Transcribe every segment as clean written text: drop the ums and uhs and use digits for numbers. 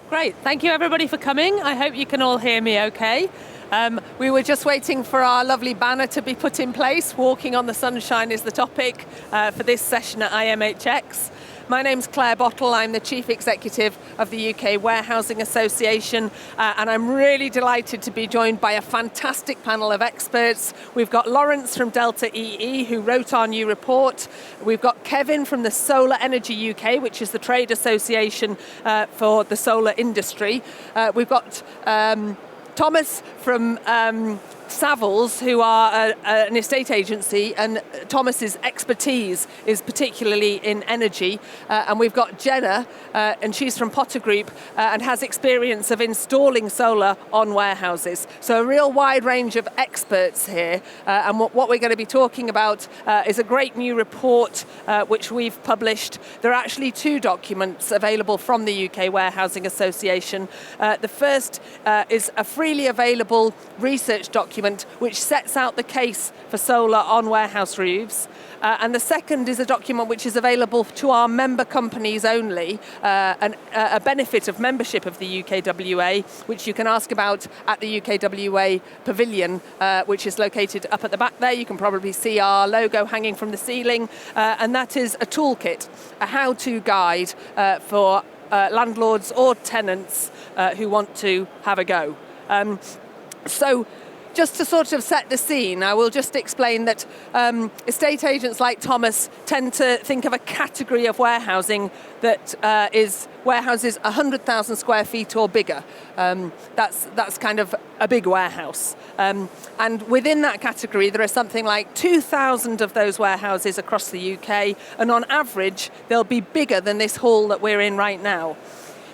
Great, thank you everybody for coming. I hope you can all hear me okay. We were just waiting for our lovely banner to be put in place. Walking on the sunshine is the topic for this session at IMHX. My name's Clare Bottle, I'm the Chief Executive of the UK Warehousing Association, and I'm really delighted to be joined by a fantastic panel of experts. We've got Laurence from Delta EE, who wrote our new report. We've got Kevin from the Solar Energy UK, which is the trade association for the solar industry. We've got Thomas from Savills, who are an estate agency, and Thomas's expertise is particularly in energy. And we've got Jenna, and she's from Potter Group and has experience of installing solar on warehouses. So a real wide range of experts here. And what we're going to be talking about is a great new report which we've published. There are actually two documents available from the UK Warehousing Association. The first is a freely available research document which sets out the case for solar on warehouse roofs. And the second is a document which is available to our member companies only, a benefit of membership of the UKWA, which you can ask about at the UKWA pavilion, which is located up at the back there. You can probably see our logo hanging from the ceiling, and that is a toolkit, a how-to guide for landlords or tenants who want to have a go. So just to sort of set the scene, I will just explain that estate agents like Thomas tend to think of a category of warehousing that is warehouses 100,000 square feet or bigger. That's kind of a big warehouse. And within that category, there are something like 2,000 of those warehouses across the UK, and on average, they'll be bigger than this hall that we're in right now.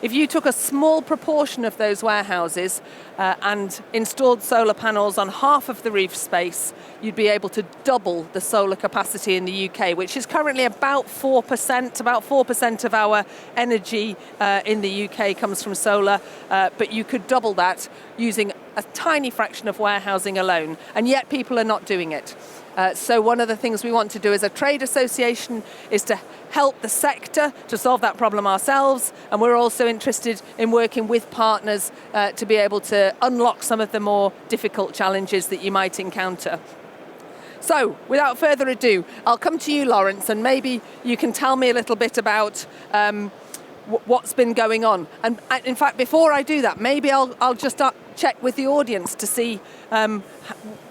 If you took a small proportion of those warehouses and installed solar panels on half of the roof space, you'd be able to double the solar capacity in the UK, which is currently about 4%. About 4% of our energy in the UK comes from solar, but you could double that using a tiny fraction of warehousing alone, and yet people are not doing it. So one of the things we want to do as a trade association is to help the sector to solve that problem ourselves, and we're also interested in working with partners to be able to unlock some of the more difficult challenges that you might encounter. So, without further ado, I'll come to you, Laurence, and maybe you can tell me a little bit about what's been going on. And in fact, before I do that, maybe I'll just check with the audience to see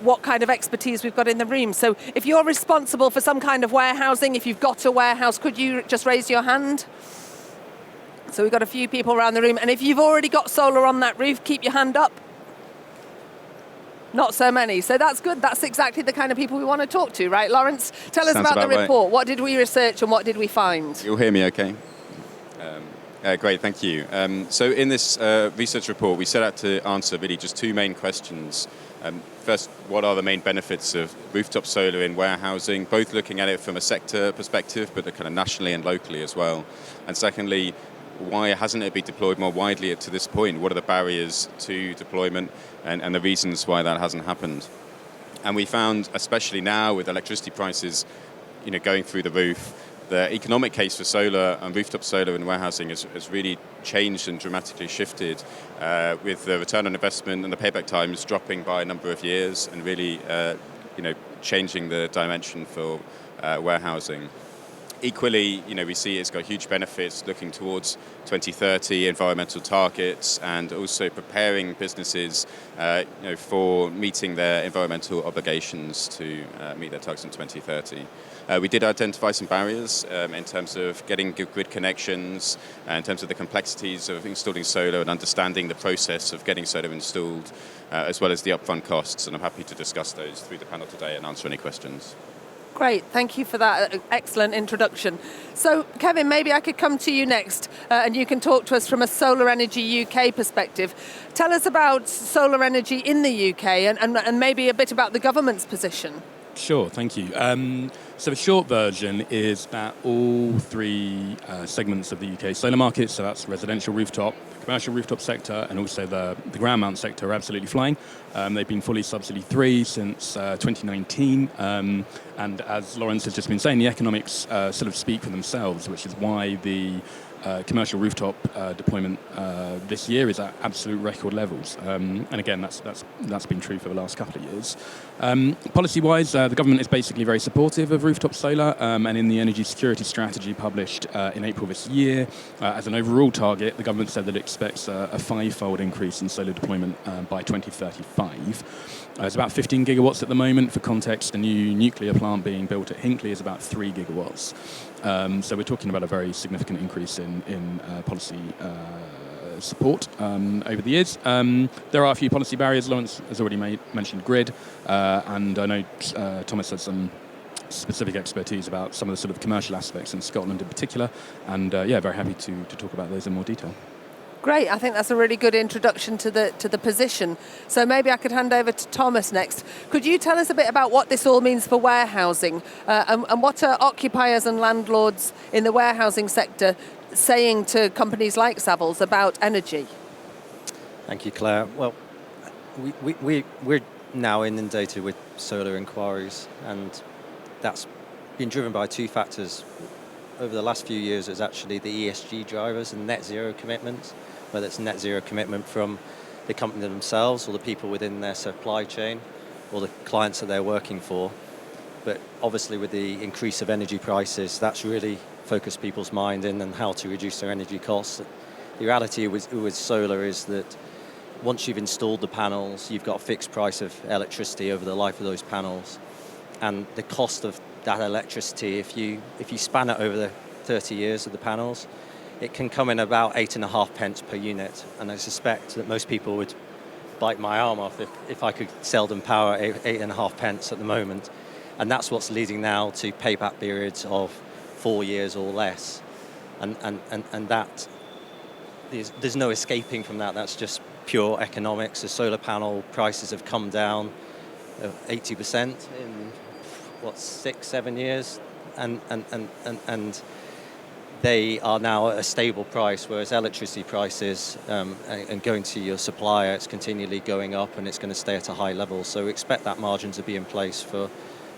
what kind of expertise we've got in the room. So if you're responsible for some kind of warehousing, if you've got a warehouse, could you just raise your hand? So we've got a few people around the room. And if you've already got solar on that roof, keep your hand up. Not so many. So that's good. That's exactly the kind of people we want to talk to, right, Laurence? Tell us about the report. Right. What did we research and what did we find? You'll hear me okay? Great, thank you. So in this research report, we set out to answer really just two main questions. First, what are the main benefits of rooftop solar in warehousing, both looking at it from a sector perspective, but kind of nationally and locally as well. And secondly, why hasn't it been deployed more widely to this point? What are the barriers to deployment and the reasons why that hasn't happened? And we found, especially now with electricity prices, going through the roof, the economic case for solar and rooftop solar in warehousing has really changed and dramatically shifted, with the return on investment and the payback times dropping by a number of years and really, changing the dimension for warehousing. Equally, we see it's got huge benefits looking towards 2030 environmental targets and also preparing businesses, for meeting their environmental obligations to meet their targets in 2030. We did identify some barriers in terms of getting good grid connections, in terms of the complexities of installing solar and understanding the process of getting solar installed, as well as the upfront costs. And I'm happy to discuss those through the panel today and answer any questions. Great, thank you for that excellent introduction. So, Kevin, maybe I could come to you next, and you can talk to us from a Solar Energy UK perspective. Tell us about solar energy in the UK and maybe a bit about the government's position. Sure, thank you. So the short version is that all three segments of the UK solar market, so that's residential rooftop, commercial rooftop sector, and also the ground mount sector, are absolutely flying. They've been fully subsidy-free since 2019, and as Laurence has just been saying, the economics sort of speak for themselves, which is why the commercial rooftop deployment this year is at absolute record levels. And again, that's been true for the last couple of years. Policy-wise, the government is basically very supportive of rooftop solar, and in the energy security strategy published in April this year, as an overall target, the government said that it expects a five-fold increase in solar deployment by 2035. It's about 15 gigawatts at the moment. For context, a new nuclear plant being built at Hinkley is about 3 gigawatts. So we're talking about a very significant increase in policy support over the years. There are a few policy barriers. Laurence has already mentioned grid, and I know Thomas has some specific expertise about some of the sort of commercial aspects in Scotland in particular, and very happy to talk about those in more detail. Great, I think that's a really good introduction to the position. So maybe I could hand over to Thomas next. Could you tell us a bit about what this all means for warehousing, and what are occupiers and landlords in the warehousing sector saying to companies like Savills about energy? Thank you, Claire. Well, we're now inundated with solar inquiries, and that's been driven by two factors. Over the last few years, it's actually the ESG drivers and net zero commitments, whether it's net zero commitment from the company themselves or the people within their supply chain or the clients that they're working for. But obviously with the increase of energy prices, that's really focused people's mind in on how to reduce their energy costs. The reality with solar is that once you've installed the panels, you've got a fixed price of electricity over the life of those panels. And the cost of that electricity, if you span it over the 30 years of the panels, it can come in about 8.5 pence per unit. And I suspect that most people would bite my arm off if I could sell them power at 8.5 pence at the moment. And that's what's leading now to payback periods of 4 years or less. And that, there's no escaping from that. That's just pure economics. The solar panel prices have come down 80% in 6-7 years, and they are now at a stable price, whereas electricity prices and going to your supplier, it's continually going up and it's going to stay at a high level. So we expect that margin to be in place for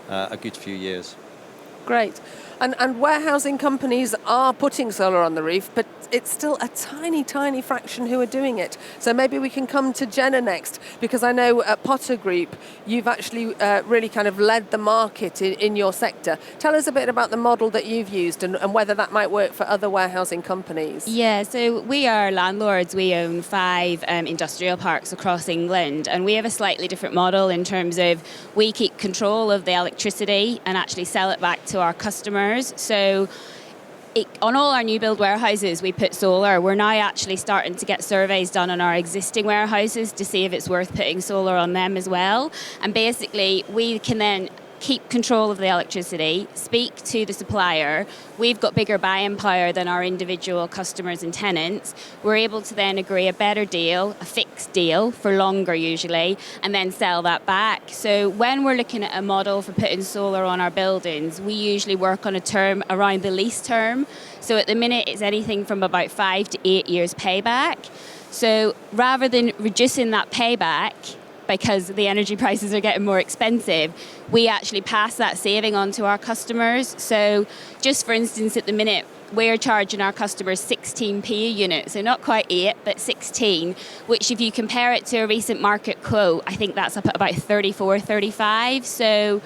a good few years. Great. And warehousing companies are putting solar on the roof, but it's still a tiny, tiny fraction who are doing it. So maybe we can come to Jenna next, because I know at Potter Group, you've actually really kind of led the market in your sector. Tell us a bit about the model that you've used and whether that might work for other warehousing companies. Yeah, so we are landlords. We own 5 industrial parks across England, and we have a slightly different model in terms of we keep control of the electricity and actually sell it back to our customers. So on all our new build warehouses, we put solar. We're now actually starting to get surveys done on our existing warehouses to see if it's worth putting solar on them as well. And basically, we can then keep control of the electricity, speak to the supplier. We've got bigger buying power than our individual customers and tenants. We're able to then agree a better deal, a fixed deal for longer usually, and then sell that back. So when we're looking at a model for putting solar on our buildings, we usually work on a term around the lease term. So at the minute, it's anything from about 5 to 8 years payback. So rather than reducing that payback, because the energy prices are getting more expensive, we actually pass that saving on to our customers. So just for instance, at the minute, we're charging our customers 16p a unit, so not quite 8, but 16, which if you compare it to a recent market quote, I think that's up at about 34, 35. So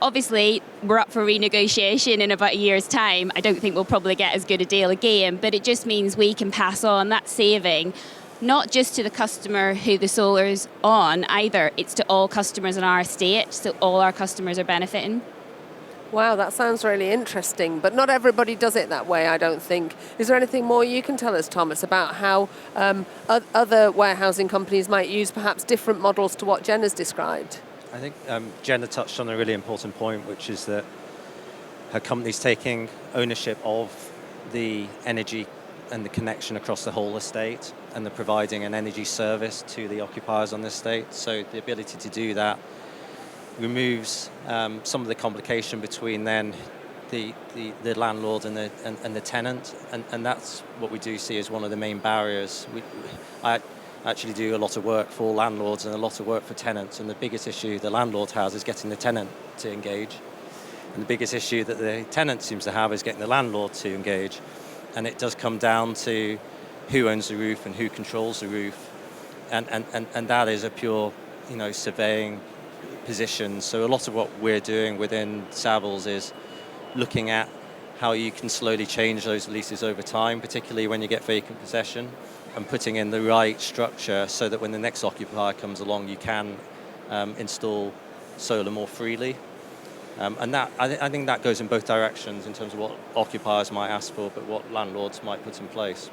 obviously, we're up for renegotiation in about a year's time. I don't think we'll probably get as good a deal again, but it just means we can pass on that saving not just to the customer who the solar's on either, it's to all customers in our estate, so all our customers are benefiting. Wow, that sounds really interesting, but not everybody does it that way, I don't think. Is there anything more you can tell us, Thomas, about how other warehousing companies might use perhaps different models to what Jenna's described? I think Jenna touched on a really important point, which is that her company's taking ownership of the energy and the connection across the whole estate, and they're providing an energy service to the occupiers on the estate. So the ability to do that removes some of the complication between then the landlord and the tenant, and that's what we do see as one of the main barriers. I actually do a lot of work for landlords and a lot of work for tenants, and the biggest issue the landlord has is getting the tenant to engage, and the biggest issue that the tenant seems to have is getting the landlord to engage. And it does come down to who owns the roof and who controls the roof, and that is a pure, surveying position. So a lot of what we're doing within Savills is looking at how you can slowly change those leases over time, particularly when you get vacant possession, and putting in the right structure so that when the next occupier comes along, you can install solar more freely. And that I think that goes in both directions in terms of what occupiers might ask for, but what landlords might put in place.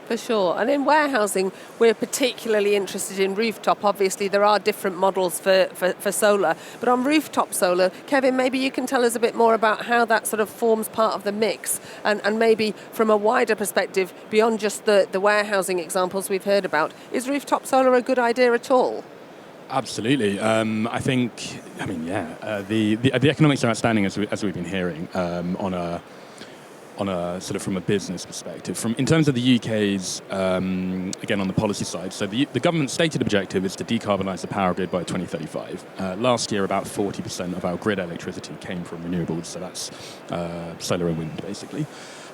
For sure. And in warehousing, we're particularly interested in rooftop. Obviously, there are different models for solar. But on rooftop solar, Kevin, maybe you can tell us a bit more about how that sort of forms part of the mix. And maybe from a wider perspective, beyond just the warehousing examples we've heard about, is rooftop solar a good idea at all? Absolutely. The economics are outstanding, as we've been hearing, on a sort of from a business perspective. In terms of the UK's, again on the policy side, so the government's stated objective is to decarbonise the power grid by 2035. Last year, about 40% of our grid electricity came from renewables, so that's solar and wind, basically.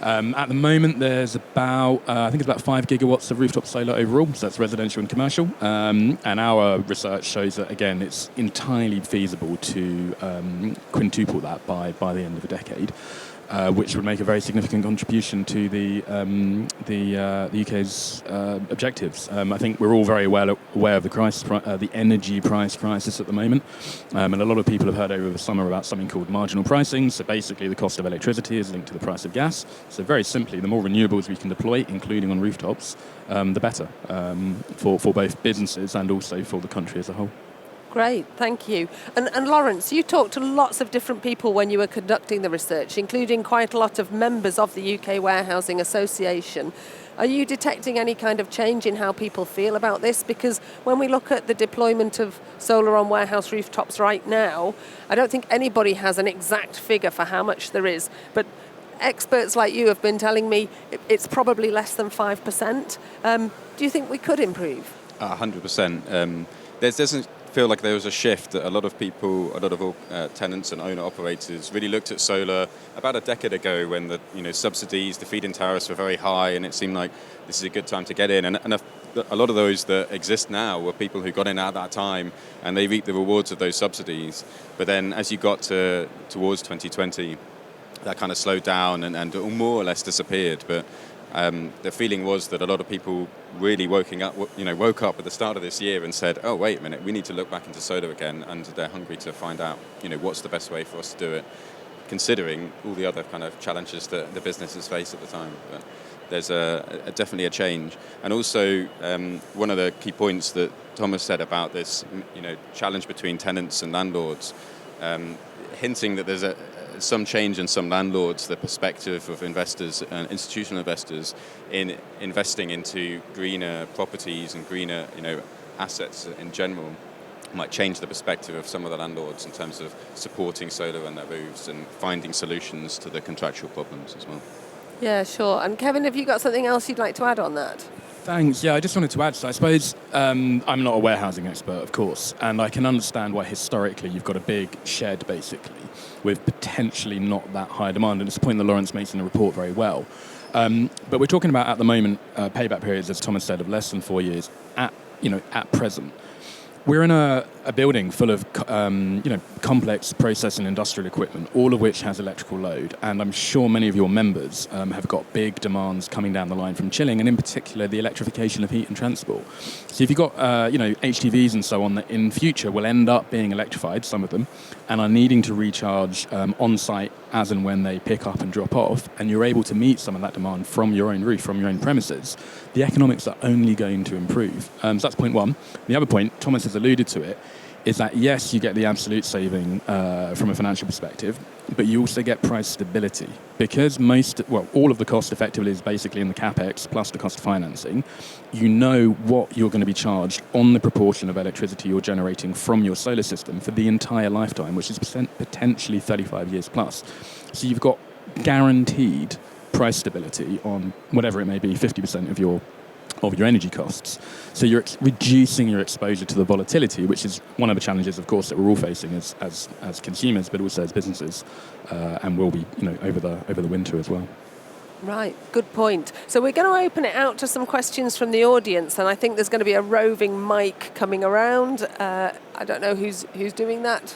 At the moment, there's about, I think it's about 5 gigawatts of rooftop solar overall, so that's residential and commercial. And our research shows that, again, it's entirely feasible to quintuple that by the end of the decade. Which would make a very significant contribution to the UK's objectives. I think we're all very well aware of the energy price crisis at the moment, and a lot of people have heard over the summer about something called marginal pricing. So basically, the cost of electricity is linked to the price of gas. So very simply, the more renewables we can deploy, including on rooftops, the better for both businesses and also for the country as a whole. Great, thank you. And Laurence, you talked to lots of different people when you were conducting the research, including quite a lot of members of the UK Warehousing Association. Are you detecting any kind of change in how people feel about this? Because when we look at the deployment of solar on warehouse rooftops right now, I don't think anybody has an exact figure for how much there is, but experts like you have been telling me it's probably less than 5%. Do you think we could improve? 100%. There doesn't feel like there was a shift that a lot of people, tenants and owner-operators really looked at solar about a decade ago when the subsidies, the feed-in tariffs were very high, and it seemed like this is a good time to get in. And a lot of those that exist now were people who got in at that time, and they reaped the rewards of those subsidies. But then as you got towards 2020, that kind of slowed down and more or less disappeared. But the feeling was that a lot of people really woke up at the start of this year and said, oh, wait a minute, we need to look back into solar again, and they're hungry to find out, what's the best way for us to do it, considering all the other kind of challenges that the businesses face at the time. But there's definitely a change. And also, one of the key points that Thomas said about this, challenge between tenants and landlords, hinting that there's some change in some landlords, the perspective of investors and institutional investors in investing into greener properties and greener, assets in general might change the perspective of some of the landlords in terms of supporting solar on their roofs and finding solutions to the contractual problems as well. Yeah, sure. And Kevin, have you got something else you'd like to add on that? Thanks. Yeah, I just wanted to add, so I suppose I'm not a warehousing expert, of course, and I can understand why historically you've got a big shed, basically, with potentially not that high demand, and it's a point that Laurence makes in the report very well. But we're talking about, at the moment, payback periods, as Thomas said, of less than 4 years at present. We're in a building full of complex process and industrial equipment, all of which has electrical load, and I'm sure many of your members have got big demands coming down the line from chilling, and in particular the electrification of heat and transport. So if you've got HTVs and so on that in future will end up being electrified, some of them, and are needing to recharge on site as and when they pick up and drop off, and you're able to meet some of that demand from your own roof, from your own premises, the economics are only going to improve. So that's point one. The other point, Thomas has alluded to it, is that yes, you get the absolute saving from a financial perspective, but you also get price stability. Because all of the cost effectively is basically in the capex plus the cost of financing, you know what you're going to be charged on the proportion of electricity you're generating from your solar system for the entire lifetime, which is potentially 35 years plus. So you've got guaranteed price stability on whatever it may be, 50% of your energy costs. So you're reducing your exposure to the volatility, which is one of the challenges, of course, that we're all facing as consumers, but also as businesses, and will be, over the winter as well. Right, good point. So we're going to open it out to some questions from the audience, and I think there's going to be a roving mic coming around. I don't know who's doing that.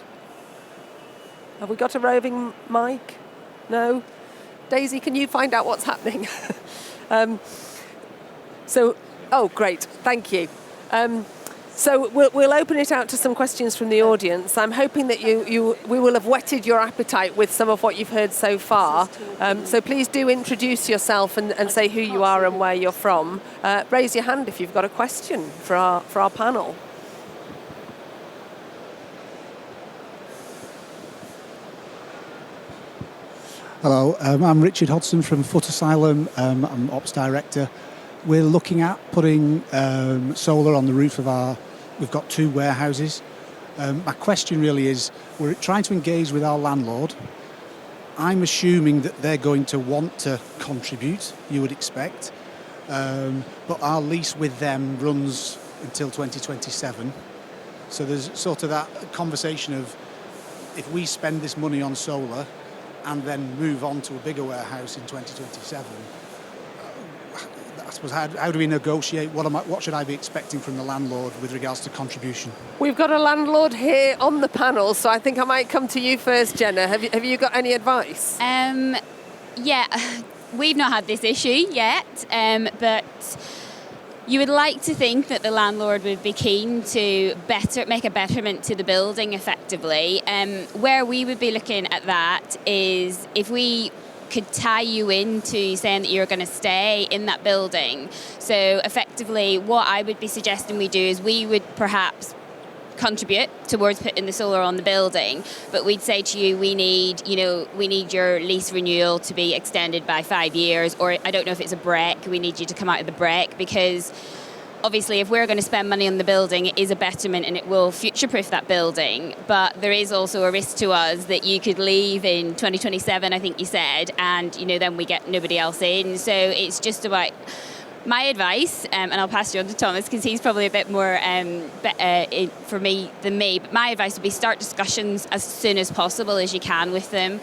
Have we got a roving mic? No? Daisy, can you find out what's happening? Oh, great, thank you. So we'll open it out to some questions from the audience. I'm hoping that we will have whetted your appetite with some of what you've heard so far. So please do introduce yourself and say who you are and where you're from. Raise your hand if you've got a question for our panel. Hello, I'm Richard Hodson from Foot Asylum. I'm Ops Director. We're looking at putting solar on the roof of we've got 2 warehouses. My question really is, we're trying to engage with our landlord. I'm assuming that they're going to want to contribute, you would expect, but our lease with them runs until 2027. So there's sort of that conversation of, if we spend this money on solar and then move on to a bigger warehouse in 2027, I suppose, how do we negotiate? What should I be expecting from the landlord with regards to contribution? We've got a landlord here on the panel, so I think I might come to you first, Jenna. Have you got any advice? Yeah, we've not had this issue yet, but you would like to think that the landlord would be keen to make a betterment to the building effectively. Where we would be looking at that is if we could tie you into saying that you're going to stay in that building. So effectively, what I would be suggesting we do is we would perhaps contribute towards putting the solar on the building, but we'd say to you, we need your lease renewal to be extended by 5 years, or I don't know if it's a break, we need you to come out of the break, because obviously if we're going to spend money on the building, it is a betterment and it will future-proof that building, but there is also a risk to us that you could leave in 2027, I think you said, and then we get nobody else in. So it's just about my advice, and I'll pass you on to Thomas because he's probably a bit more for me than me, but my advice would be start discussions as soon as possible as you can with them.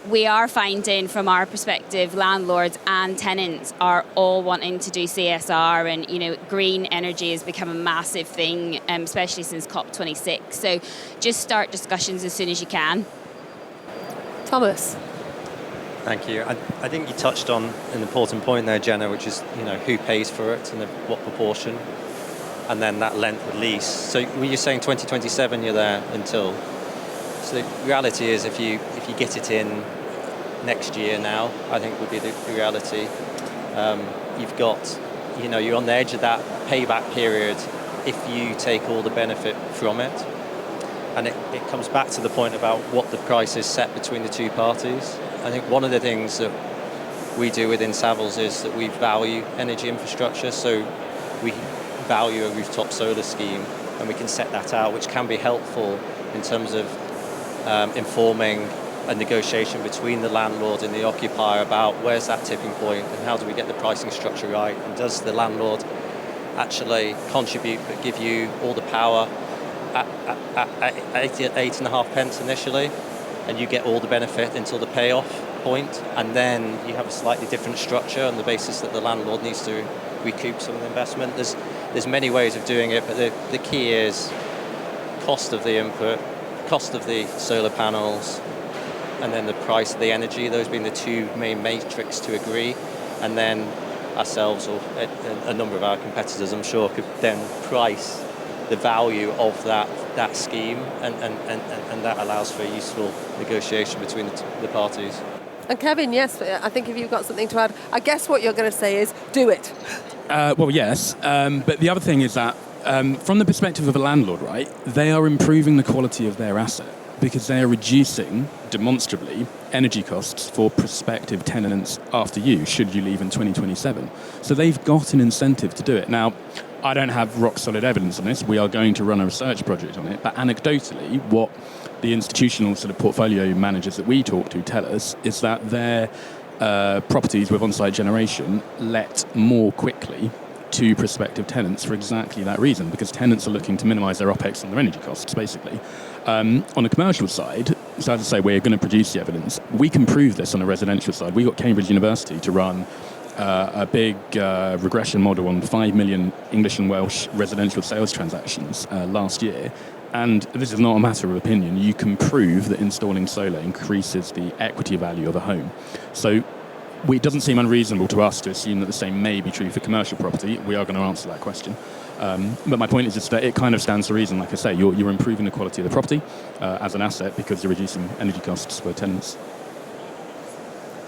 We are finding from our perspective, landlords and tenants are all wanting to do CSR, and green energy has become a massive thing, especially since COP26. So just start discussions as soon as you can. Thomas. Thank you. I think you touched on an important point there, Jenna, which is who pays for it and what proportion, and then that length of lease. So were you saying 2027 you're there until? So the reality is if you get it in next year now, I think would be the reality. You've got you're on the edge of that payback period if you take all the benefit from it. And it comes back to the point about what the price is set between the two parties. I think one of the things that we do within Savills is that we value energy infrastructure, so we value a rooftop solar scheme, and we can set that out, which can be helpful in terms of informing a negotiation between the landlord and the occupier about where's that tipping point and how do we get the pricing structure right, and does the landlord actually contribute but give you all the power at 8.5 pence initially, and you get all the benefit until the payoff point, and then you have a slightly different structure on the basis that the landlord needs to recoup some of the investment. There's many ways of doing it, but the key is cost of the input, cost of the solar panels, and then the price of the energy, those being the two main matrix to agree, and then ourselves or a number of our competitors, I'm sure, could then price the value of that scheme, and that allows for a useful negotiation between the parties. And Kevin, yes, I think if you've got something to add, I guess what you're going to say is do it. Well, yes, but the other thing is that from the perspective of a landlord, right, they are improving the quality of their asset because they are reducing, demonstrably, energy costs for prospective tenants after you, should you leave in 2027. So they've got an incentive to do it. Now, I don't have rock-solid evidence on this. We are going to run a research project on it. But anecdotally, what the institutional sort of portfolio managers that we talk to tell us is that their properties with on-site generation let more quickly to prospective tenants for exactly that reason, because tenants are looking to minimise their OPEX and their energy costs, basically. On the commercial side, So as I say, we're going to produce the evidence. We can prove this on the residential side. We got Cambridge University to run a big regression model on 5 million English and Welsh residential sales transactions last year. And this is not a matter of opinion. You can prove that installing solar increases the equity value of a home. So it doesn't seem unreasonable to us to assume that the same may be true for commercial property. We are going to answer that question. But my point is just that it kind of stands to reason. Like I say, you're improving the quality of the property as an asset because you're reducing energy costs for tenants.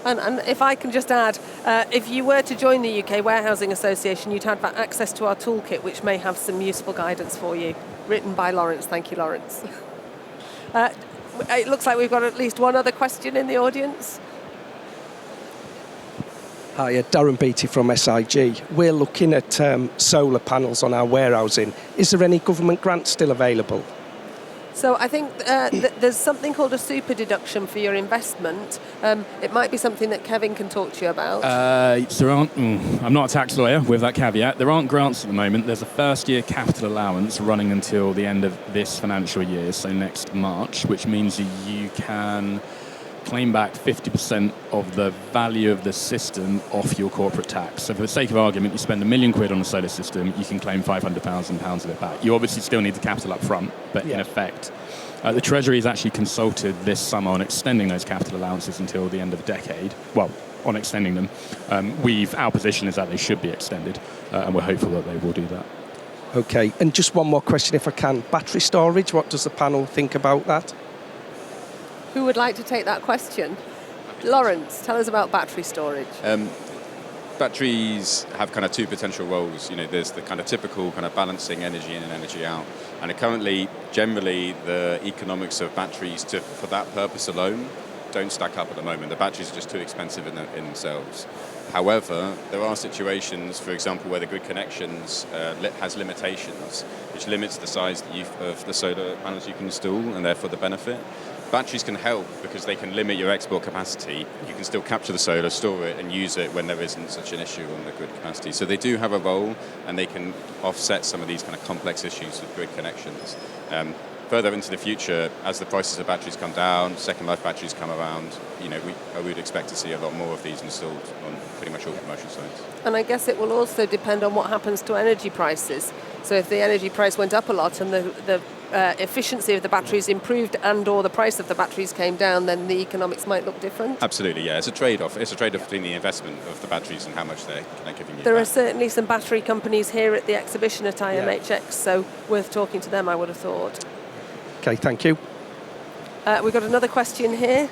And if I can just add, if you were to join the UK Warehousing Association, you'd have access to our toolkit, which may have some useful guidance for you, written by Laurence. Thank you, Laurence. It looks like we've got at least one other question in the audience. Hi, Darren Beattie from SIG. We're looking at solar panels on our warehousing. Is there any government grant still available? So I think there's something called a super deduction for your investment. It might be something that Kevin can talk to you about. I'm not a tax lawyer with that caveat. There aren't grants at the moment. There's a first-year capital allowance running until the end of this financial year, so next March, which means you can claim back 50% of the value of the system off your corporate tax. So for the sake of argument, you spend £1 million on a solar system, you can claim £500,000 of it back. You obviously still need the capital up front, but in effect, the Treasury has actually consulted this summer on extending those capital allowances until the end of the decade. Well, on extending them. Our position is that they should be extended, and we're hopeful that they will do that. Okay, and just one more question if I can. Battery storage, what does the panel think about that? Who would like to take that question? Laurence, tell us about battery storage. Batteries have kind of two potential roles. There's the kind of typical kind of balancing energy in and energy out. And currently, generally, the economics of batteries for that purpose alone don't stack up at the moment. The batteries are just too expensive in themselves. However, there are situations, for example, where the grid connections has limitations, which limits the size of the solar panels you can install and therefore the benefit. Batteries can help because they can limit your export capacity. You can still capture the solar, store it, and use it when there isn't such an issue on the grid capacity. So they do have a role, and they can offset some of these kind of complex issues with grid connections. Further into the future, as the prices of batteries come down, second life batteries come around, we would expect to see a lot more of these installed on pretty much all commercial sites. And I guess it will also depend on what happens to energy prices. So if the energy price went up a lot and the efficiency of the batteries improved and or the price of the batteries came down, then the economics might look different. Absolutely, yeah. It's a trade-off. It's a trade-off between the investment of the batteries and how much they're giving you. There are certainly some battery companies here at the exhibition at IMHX, so worth talking to them, I would have thought. Okay, thank you. We've got another question here.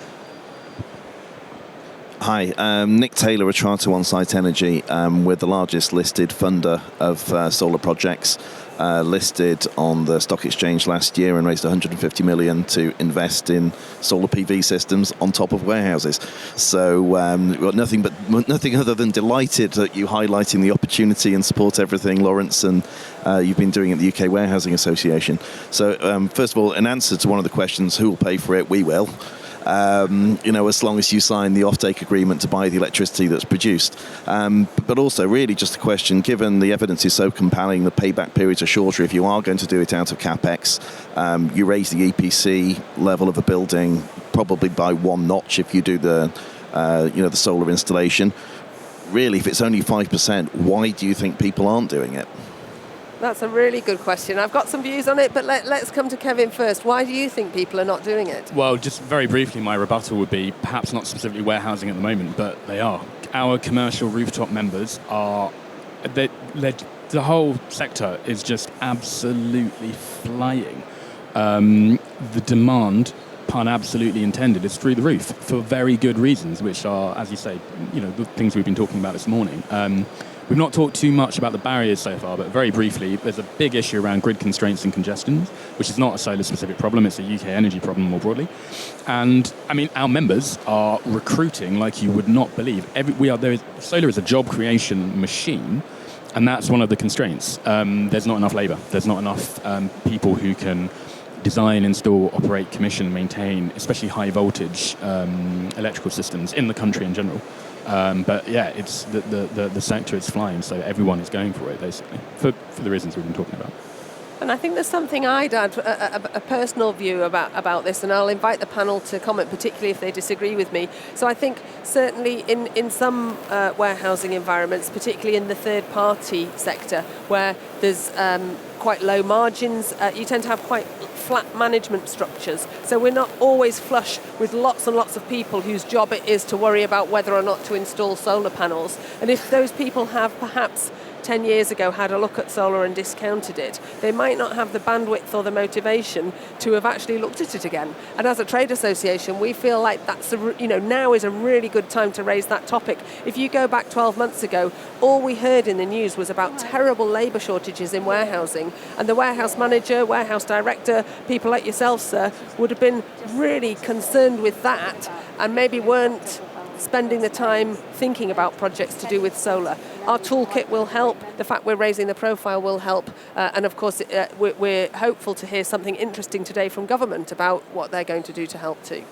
Hi, Nick Taylor, a Charter One Site Energy. We're the largest listed funder of solar projects, listed on the stock exchange last year and raised 150 million to invest in solar PV systems on top of warehouses. So we've got nothing other than delighted that you highlighting the opportunity and support everything, Laurence, and you've been doing at the UK Warehousing Association. So first of all, in answer to one of the questions, who will pay for it? We will. As long as you sign the offtake agreement to buy the electricity that's produced. But also, really just a question, given the evidence is so compelling, the payback periods are shorter if you are going to do it out of CapEx. You raise the EPC level of a building probably by one notch if you do the solar installation. Really, if it's only 5%, why do you think people aren't doing it? That's a really good question. I've got some views on it, but let's come to Kevin first. Why do you think people are not doing it? Well, just very briefly, my rebuttal would be perhaps not specifically warehousing at the moment, but they are. Our commercial rooftop members are... The whole sector is just absolutely flying. The demand, pun absolutely intended, is through the roof for very good reasons, which are, as you say, the things we've been talking about this morning. We've not talked too much about the barriers so far, but very briefly, there's a big issue around grid constraints and congestion, which is not a solar-specific problem, it's a UK energy problem more broadly. And, our members are recruiting like you would not believe. Solar is a job creation machine, and that's one of the constraints. There's not enough labour. There's not enough people who can design, install, operate, commission, maintain, especially high-voltage electrical systems in the country in general. But yeah, it's the sector is flying, so everyone is going for it, basically, for the reasons we've been talking about. And I think there's something I'd add, a personal view about this, and I'll invite the panel to comment, particularly if they disagree with me. So I think certainly in some warehousing environments, particularly in the third-party sector, where there's quite low margins, you tend to have quite flat management structures. So we're not always flush with lots and lots of people whose job it is to worry about whether or not to install solar panels. And if those people have perhaps 10 years ago had a look at solar and discounted it, they might not have the bandwidth or the motivation to have actually looked at it again. And as a trade association, we feel like that's now is a really good time to raise that topic. If you go back 12 months ago, all we heard in the news was about terrible labour shortages in warehousing, and the warehouse manager, warehouse director, people like yourself, sir, would have been really concerned with that and maybe weren't spending the time thinking about projects to do with solar. Our toolkit will help, the fact we're raising the profile will help, and of course we're hopeful to hear something interesting today from government about what they're going to do to help too.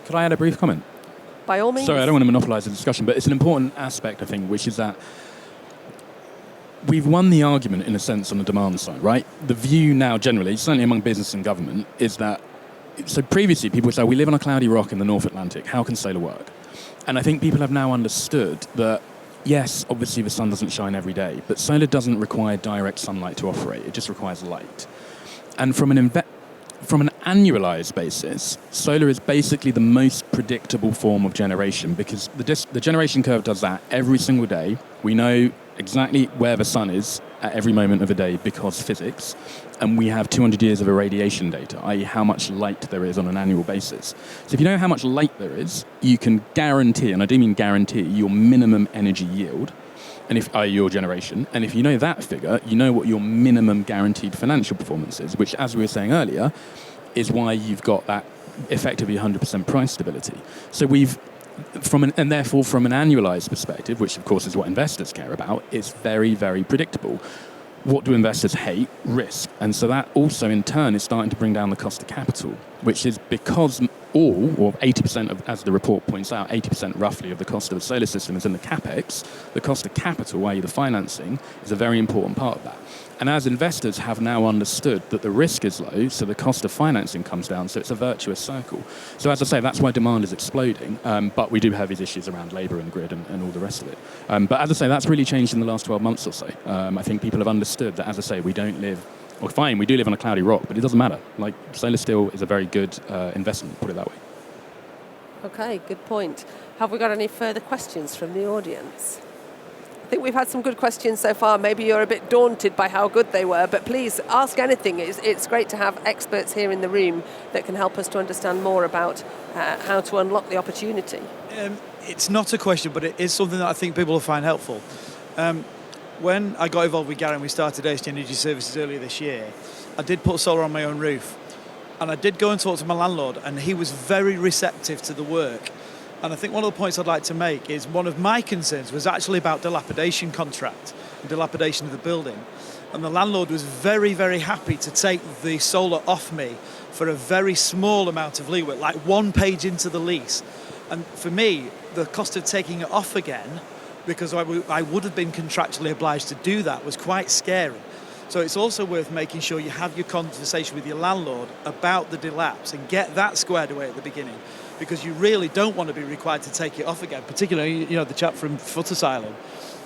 Could I add a brief comment? By all means. Sorry, I don't want to monopolise the discussion, but it's an important aspect, I think, which is that we've won the argument, in a sense, on the demand side, right? The view now generally, certainly among business and government, is that so previously people would say, we live on a cloudy rock in the North Atlantic, how can solar work? And I think people have now understood that, yes, obviously the sun doesn't shine every day, but solar doesn't require direct sunlight to operate, it just requires light. And from an annualized basis, solar is basically the most predictable form of generation, because the generation curve does that every single day. We know exactly where the sun is at every moment of the day because physics, and we have 200 years of irradiation data, i.e. how much light there is on an annual basis. So if you know how much light there is, you can guarantee, and I do mean guarantee, your minimum energy yield, and i.e. your generation, and if you know that figure, you know what your minimum guaranteed financial performance is, which, as we were saying earlier, is why you've got that effectively 100% price stability. So and therefore from an annualized perspective, which of course is what investors care about, it's very, very predictable. What do investors hate? Risk. And so that also in turn is starting to bring down the cost of capital, which is because 80% of, as the report points out, 80% roughly of the cost of the solar system is in the capex. The cost of capital, i.e. the financing, is a very important part of that. And as investors have now understood that the risk is low, so the cost of financing comes down, so it's a virtuous circle. So as I say, that's why demand is exploding, but we do have these issues around labour and grid and all the rest of it. But as I say, that's really changed in the last 12 months or so. I think people have understood that, as I say, we do live on a cloudy rock, but it doesn't matter. Like, solar still is a very good investment, put it that way. Okay, good point. Have we got any further questions from the audience? I think we've had some good questions so far. Maybe you're a bit daunted by how good they were, but please ask anything. It's great to have experts here in the room that can help us to understand more about how to unlock the opportunity. It's not a question, but it is something that I think people will find helpful. When I got involved with Gary and we started HG Energy Services earlier this year, I did put solar on my own roof. And I did go and talk to my landlord, and he was very receptive to the work. And I think one of the points I'd like to make is one of my concerns was actually about dilapidation contract and dilapidation of the building. And the landlord was very, very happy to take the solar off me for a very small amount of leeway, like 1 page into the lease. And for me, the cost of taking it off again, because I would have been contractually obliged to do that, was quite scary. So it's also worth making sure you have your conversation with your landlord about the delapse and get that squared away at the beginning, because you really don't want to be required to take it off again, particularly, the chap from Foot Asylum.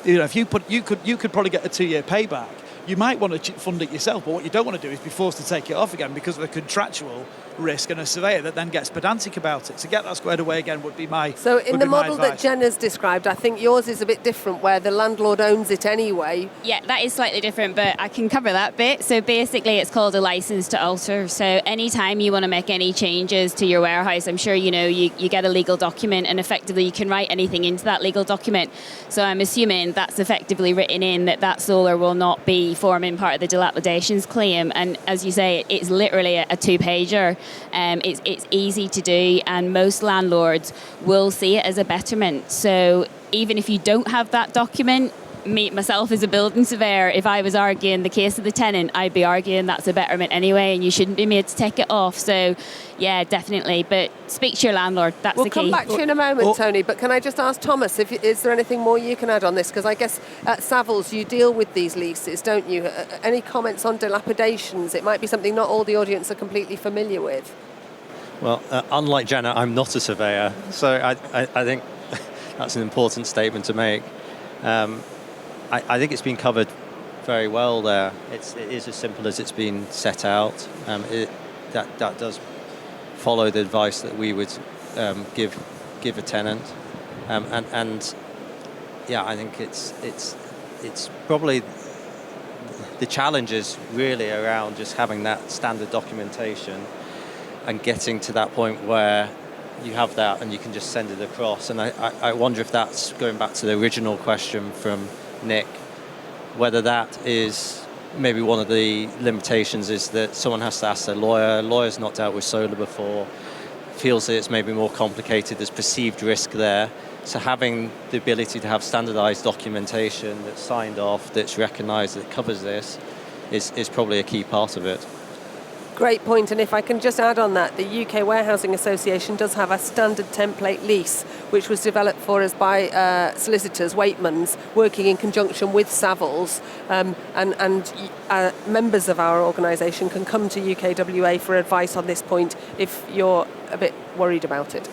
If you could probably get a 2-year payback. You might want to fund it yourself, but what you don't want to do is be forced to take it off again because of a contractual risk and a surveyor that then gets pedantic about it. To get that squared away again would be my advice. So in the model that Jenna's described, I think yours is a bit different, where the landlord owns it anyway. Yeah, that is slightly different, but I can cover that bit. So basically it's called a license to alter. So anytime you want to make any changes to your warehouse, I'm sure you get a legal document, and effectively you can write anything into that legal document. So I'm assuming that's effectively written in that solar will not be forming part of the dilapidations claim. And as you say, it's literally a 2-pager. It's easy to do, and most landlords will see it as a betterment. So even if you don't have that document, myself as a building surveyor, if I was arguing the case of the tenant, I'd be arguing that's a betterment anyway, and you shouldn't be made to take it off. So, yeah, definitely. But speak to your landlord. That's the key. We'll come back to you in a moment, Tony. But can I just ask Thomas, is there anything more you can add on this? Because I guess at Savills you deal with these leases, don't you? Any comments on dilapidations? It might be something not all the audience are completely familiar with. Well, unlike Jenna, I'm not a surveyor, so I think that's an important statement to make. I think it's been covered very well there. It is as simple as it's been set out. That does follow the advice that we would give a tenant, and yeah, I think it's probably the challenge is really around just having that standard documentation and getting to that point where you have that and you can just send it across. And I wonder if that's going back to the original question from Nick, whether that is maybe one of the limitations is that someone has to ask their lawyer. Lawyer's not dealt with solar before, feels that it's maybe more complicated, there's perceived risk there. So having the ability to have standardized documentation that's signed off, that's recognized, that covers this, is probably a key part of it. Great point, and if I can just add on that, the UK Warehousing Association does have a standard template lease, which was developed for us by solicitors, Waitmans, working in conjunction with Savills, and members of our organisation can come to UKWA for advice on this point if you're a bit worried about it.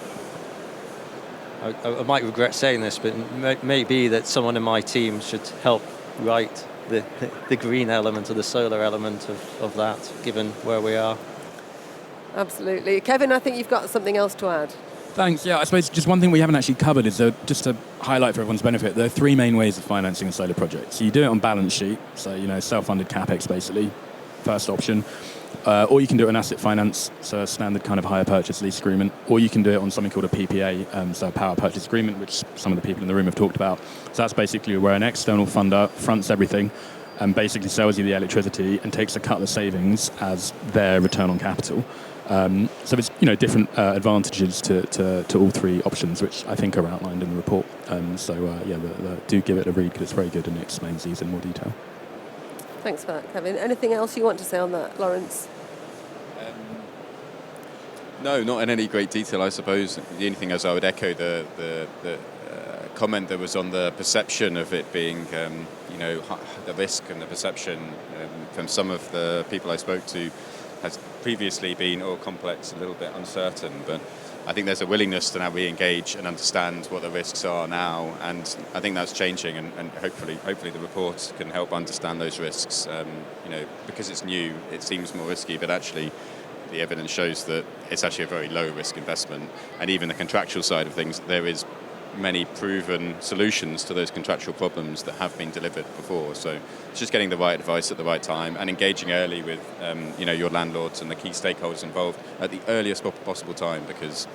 I might regret saying this, but it may be that someone in my team should help write the green element or the solar element of that, given where we are. Absolutely. Kevin, I think you've got something else to add. Thanks. Yeah, I suppose just one thing we haven't actually covered is just to highlight for everyone's benefit, there are three main ways of financing a solar project. So you do it on balance sheet, so self-funded capex basically, first option. Or you can do it on asset finance, so a standard kind of hire purchase lease agreement, or you can do it on something called a PPA, so a power purchase agreement, which some of the people in the room have talked about. So that's basically where an external funder fronts everything and basically sells you the electricity and takes a cut of the savings as their return on capital. So it's different advantages to all three options, which I think are outlined in the report. Do give it a read because it's very good and it explains these in more detail. Thanks for that, Kevin. Anything else you want to say on that, Laurence? No, not in any great detail, I suppose. The only thing is I would echo the comment that was on the perception of it being, the risk and the perception from some of the people I spoke to has previously been complex, a little bit uncertain, but I think there's a willingness to now re-engage and understand what the risks are now, and I think that's changing, and hopefully the report can help understand those risks. Because it's new, it seems more risky, but actually the evidence shows that it's actually a very low risk investment, and even the contractual side of things, there is many proven solutions to those contractual problems that have been delivered before. So it's just getting the right advice at the right time and engaging early with your landlords and the key stakeholders involved at the earliest possible time, because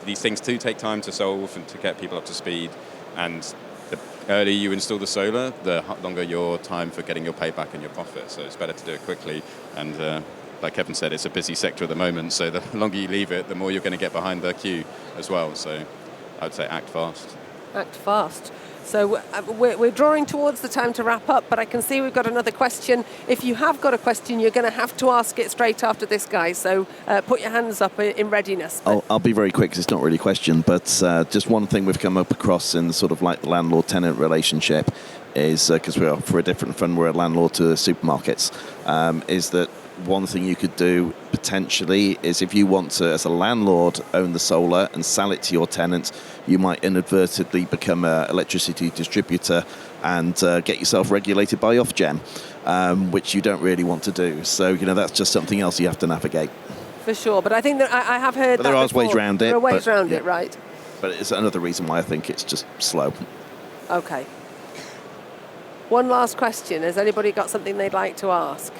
these things do take time to solve and to get people up to speed, and the earlier you install the solar, the longer your time for getting your payback and your profit. So it's better to do it quickly, and like Kevin said, it's a busy sector at the moment, so the longer you leave it, the more you're going to get behind the queue as well. So I would say act fast. Act fast. So we're drawing towards the time to wrap up, but I can see we've got another question. If you have got a question, you're going to have to ask it straight after this guy, so put your hands up in readiness. I'll be very quick because it's not really a question, but just one thing we've come up across in sort of like the landlord-tenant relationship is, because we are for a different fund, we're a landlord to supermarkets, is that one thing you could do potentially is if you want to, as a landlord, own the solar and sell it to your tenants, you might inadvertently become an electricity distributor and get yourself regulated by Ofgem, which you don't really want to do. So, that's just something else you have to navigate. For sure, but I think that I have heard but there are ways around it. There are ways around it, right? But it's another reason why I think it's just slow. Okay. One last question. Has anybody got something they'd like to ask?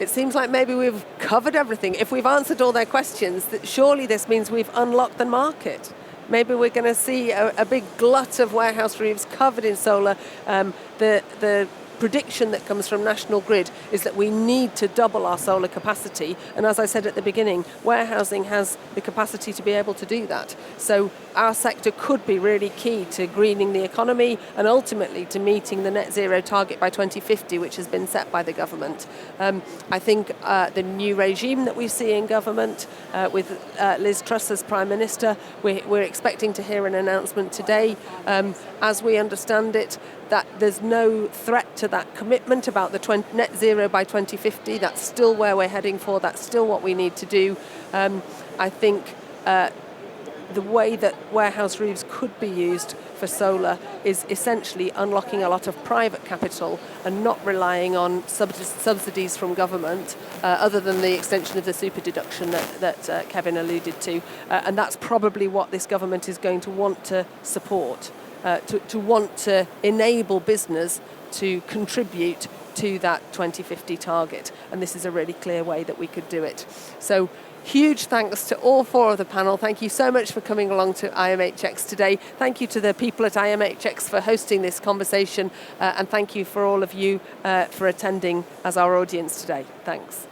It seems like maybe we've covered everything. If we've answered all their questions, surely this means we've unlocked the market. Maybe we're going to see a big glut of warehouse roofs covered in solar. The prediction that comes from National Grid is that we need to double our solar capacity. And as I said at the beginning, warehousing has the capacity to be able to do that. So our sector could be really key to greening the economy and ultimately to meeting the net zero target by 2050, which has been set by the government. I think the new regime that we see in government with Liz Truss as Prime Minister, we're expecting to hear an announcement today. As we understand it, that there's no threat to that commitment about the net zero by 2050. That's still where we're heading for. That's still what we need to do. I think the way that warehouse roofs could be used for solar is essentially unlocking a lot of private capital and not relying on subsidies from government, other than the extension of the super deduction that Kevin alluded to. And that's probably what this government is going to want to support. To want to enable business to contribute to that 2050 target. And this is a really clear way that we could do it. So huge thanks to all four of the panel. Thank you so much for coming along to IMHX today. Thank you to the people at IMHX for hosting this conversation. And thank you for all of you for attending as our audience today. Thanks.